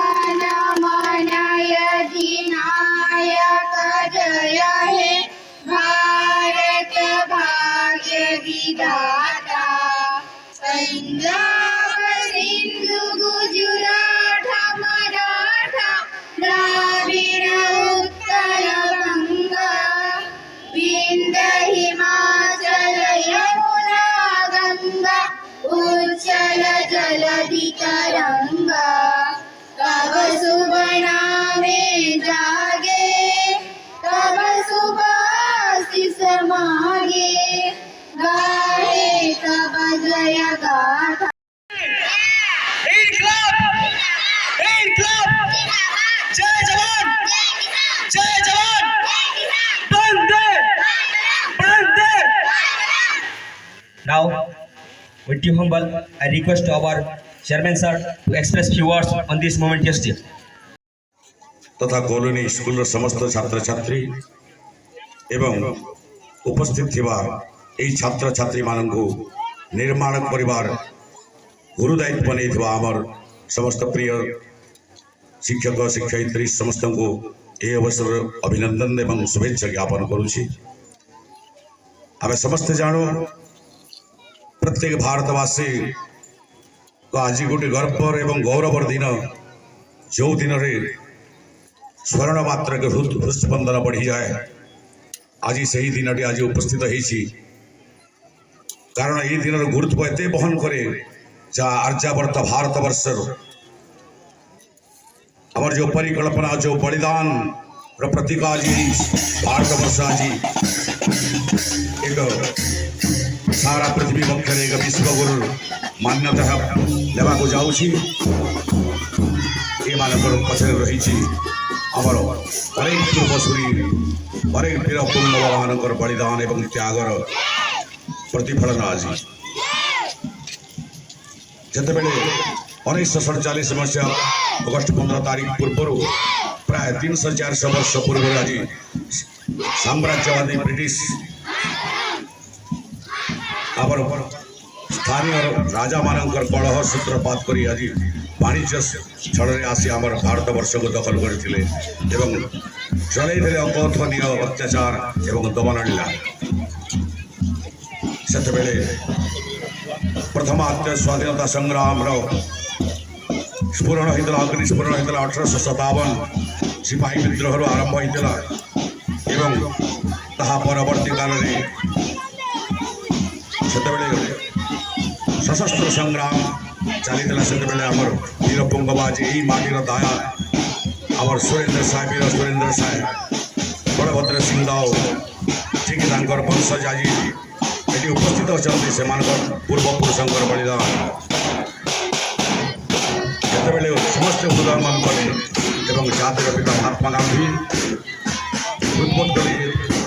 जनगणमनय अधिनायक जय हे भारत भाग्य विधाता पंजाब सिंधु गुजरात मराठा द्राविड़ उत्कल गंगा विंध्य हिमाचल यमुना गंगा उच्चल जलधि तरंगा तब शुभ नामे जागे तब शुभ आशीष मांगे गाहे तब जय गाथा जय जवान जय जवान बंदे बंदे Now, with due humble, I request our chairman sir to express few words on this momentous day. तथा कॉलोनी स्कूल समस्त छात्र छात्री एवं उपस्थित थिबा एई छात्र छात्री मानकु निर्माण परिवार गुरु दायित्व नहीं थिबा आमर समस्त प्रिय शिक्षक शिक्षयित्री समस्त को ए अवसर अभिनंदन एवं शुभेच्छा ज्ञापन करुछि। आमे समस्त जानो प्रत्येक भारतवासी को आज गोटे गर्व एवं गौरवर दिन जो दिन रे स्वर्ण मात्र के हृदस्पंदन बढ़ी जाए आज से ही दिन आज उपस्थित होइछि कारण ये दिन गुरुत्व एत बहन करे जा आर्यावर्त भारत वर्षर आमर जो परिकल्पना जो बलिदान प्रतीक आज भारत वर्ष आज एक सारा पृथ्वी पक्षर एक विश्वगुरु मान्यता लेवाक जाऊँगी ये पचर रही आमर अनेक पूर्वसूरी अनेक वीर पुण्य मान बलिदान एवं त्यागर प्रतिफलन आज जिते 1947 मसीहा अगस्ट 15 तारीख पूर्व प्राय 300-400 वर्ष पूर्व आज साम्राज्यवादी ब्रिटिश आमर स्थानीय राजा मानकर कलह सूत्रपात करी आज वाणिज्य स्थल में आसी आमर भारत वर्ष को दखल करते चलते अकथनीय अत्याचार एवं दमन लीला से प्रथम स्वाधीनता संग्राम स्फुरण होता अग्निस्फुरण होता 1857 सिपाही विद्रोह आरंभ होता परवर्ती काल सशस्त्र संग्राम चली से आमर वीर पुंगबाज यही माटीर दया आमर सुरेंद्र साय वीर सुरेंद्र साय बलभद्र सिंह राव ठीक वंशज आज ये उपस्थित अच्छा से पूर्वपुरुषों बलिदान जिते समस्त उदाहरण कले जातिर पिता महात्मा गांधी उद्बोधन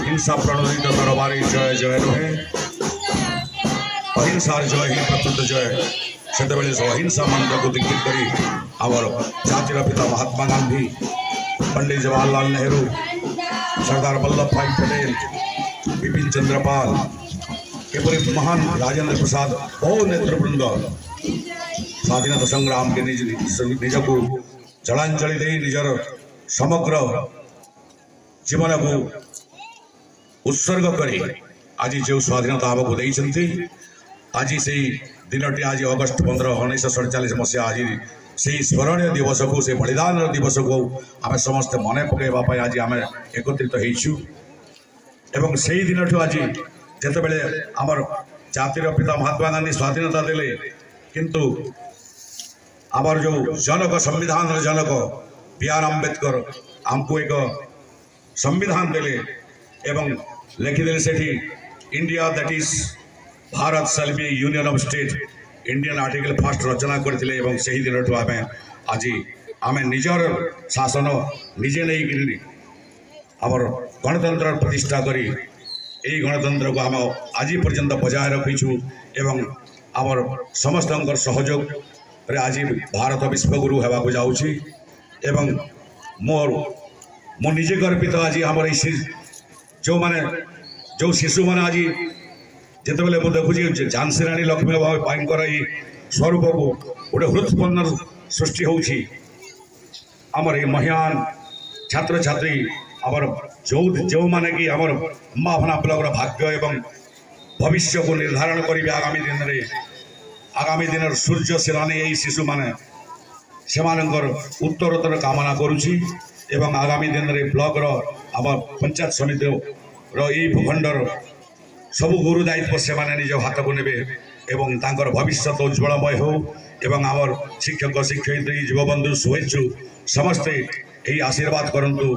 हिंसा प्रणोदित दरबारी जय जय रहे अहिंसार जय ही प्रकृत जय से अहिंसा मंत्र को दीक्षित करी आमर जातिर पिता महात्मा गांधी पंडित जवाहरलाल नेहरू सरदार वल्लभ भाई पटेल बिपिन चंद्र पाल एपरी महान राजेंद्र प्रसाद बहु नेतृवृंद स्वाधीनता संग्राम के निज को जलांजलि दे निजर समग्र जीवन को उत्सर्ग करी आज जो स्वाधीनता आमको देइछन्ति आज से दिनटी आज अगस्ट 15 1947 मसीहा आज से स्मरणीय दिवस को से बलिदान दिवस को आम समस्त मन पकड़ापी आज आम एकत्रित होइछु एवं से ही दिन आज जिते आमर जातिर पिता महात्मा गांधी स्वाधीनता देले किंतु आमर जो जनक संविधान जनक बी.आर. आंबेडकर आमको एक संविधान देले एवं लिखिदे से India that is Bharat shall be union of state Indian article first रचना करते से ही दिन आम आज आम निजर शासन निजे नहीं आमर गणतंत्र प्रतिष्ठा करी यही गणतंत्र को आम आज पर्यंत बजाय रखीचु एवं आमर समस्त सहयोग रे आज भारत विश्वगुरु होगा जाऊँगी एवं मोर मो निजे गर्वित आज आमर जो माने जो शिशु मैंने आज जिते मुझे देखुची झांसी राणी लक्ष्मीबाई पाईकर स्वरूप को गोटे हृत्पन्न सृष्टि होउछि आमर ए महान छात्र छात्री आमर जो माने कि आमर माभना ब्लॉक भाग्य एवं भविष्य को निर्धारण करेंगे आगामी दिन सूर्य सेनानी यही शिशु माने सेमानंकर उत्तरोत्तर कामना करुछि एवं आगामी दिन में ब्लॉक आम पंचायत समिति यही भूखंडर सबु गुरु दायित्व से निज हाथ को नेबे एवं तांकर भविष्य उज्ज्वलमय हो एवं आमर शिक्षक शिक्षयित्री जीवबंधु शुभेच्छु समस्ते यही आशीर्वाद करंतु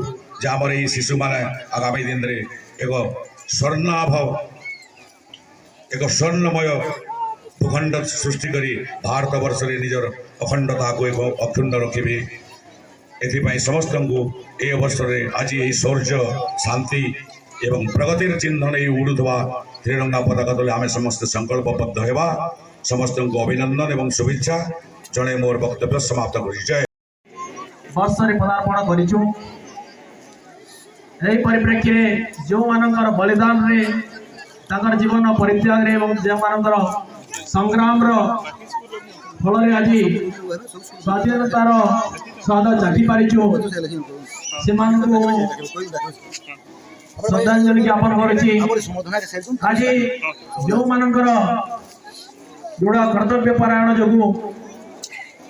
जे आमर यही शिशु माने आगामी दिन में एक स्वर्णमय भूखंड सृष्टि करी भारत वर्ष रे निजर अखंडता को एक अक्षुण्ण रखिबे एथिपाई समस्त को ए अवसर रे आज यही शौर्य शांति एवं प्रगतिर चिन्ह नहीं उड़ुवा त्रिरंगा पताका तले आम समस्त संकल्पबद्ध हेबा समस्त को अभिनंदन एवं शुभेच्छा जणे मोर वक्तव्य समाप्त करि जय वर्ष रे पदार्पण करिछु एही परिप्रेक्षी रे जो मानकर बलिदान रे ताकर जीवन परित्याग रे एवं जे मानकर संग्राम रो फल रे आज स्वाधीनतार स्वाद चाखी पारिछु से मानकु श्रद्धांजलि ज्ञापन करिछि आज जो मानकर जोड़ा कर्तव्य परायण जोगु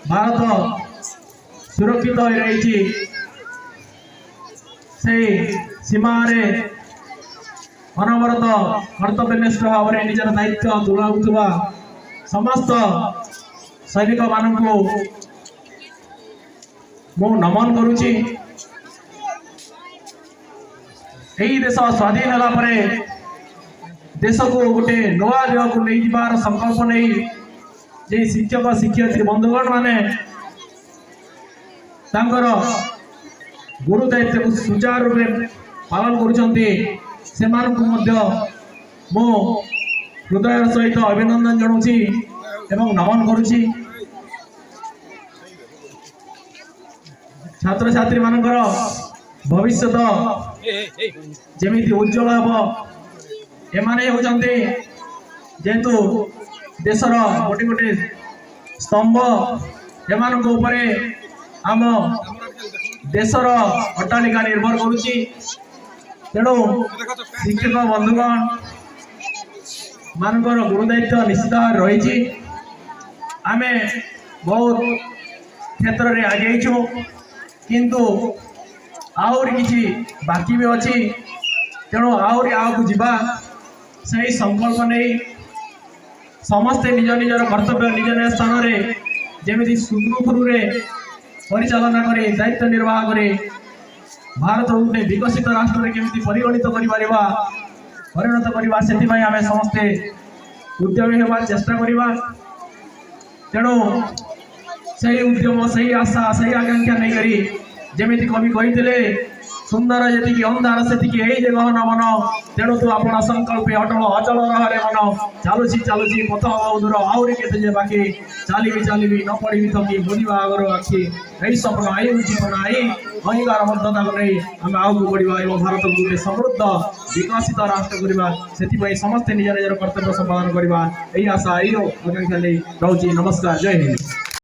भारत सुरक्षित हो रही से सीमा रे अनवरत कर्तव्यनिष्ठ भाव में निजर दायित्व तुलाउथुवा समस्त सैनिक मानकु मु नमन करुछि यही देश स्वाधीन होला परे देश को गोटे नवा दिग को नहीं जीवार संकल्प नहीं जे शिक्षक शिक्षयित्री बंधुगण माने तांकर गुरु दायित्व को सुचारू रूपे पालन करुछंती से मो हृदय सहित अभिनंदन जनाऊँगी एवं नमन करुछि छात्र छात्री मानकर भविष्य जमीती उज्जवल हम एमाने होचंती जेहेतु देशर गोटे गोटे स्तंभ एमानक उपरे आम देशर अट्टालिका निर्भर करुछि तेणु शिक्षक बंधुगण मानकर गुरु दायित्व निश्चित रही आम बहुत क्षेत्र में आगे किंतु आउरी किछि बाकी भी अच्छी तेणु आउरी आगु जीवा सही संकल्प नहीं समस्ते निज निजर कर्तव्य निज निज स्थान में जमी सुरुखुरे परिचालना करे दायित्व निर्वाह करे भारत गोटे विकसित राष्ट्र में केमती परिगणित परिणत करवा से आम समस्ते उद्यमी होगा चेष्टा करवा तेणु सही उद्यम सही आशा सही आकांक्षा नहीं करी जमीती कवि कही सुंदर जी अंधार से गहन मन तेणु तू आप संकल्प अटल अचल रहे मन चलुची चलुची पथ दूर आहरी के बाकी चली न पड़ी थकी बुझा आगर आखि यही स्वप्न आई जीवन आई अंगीकार बद्धता को नहीं आम आगे बढ़ा और भारत को गोटे समृद्ध विकसित राष्ट्र करवा से समस्ते निज निजर कर्तव्य संपादन करवा यही आशा यही आकांक्षा नहीं रोचे नमस्कार जय हिंद।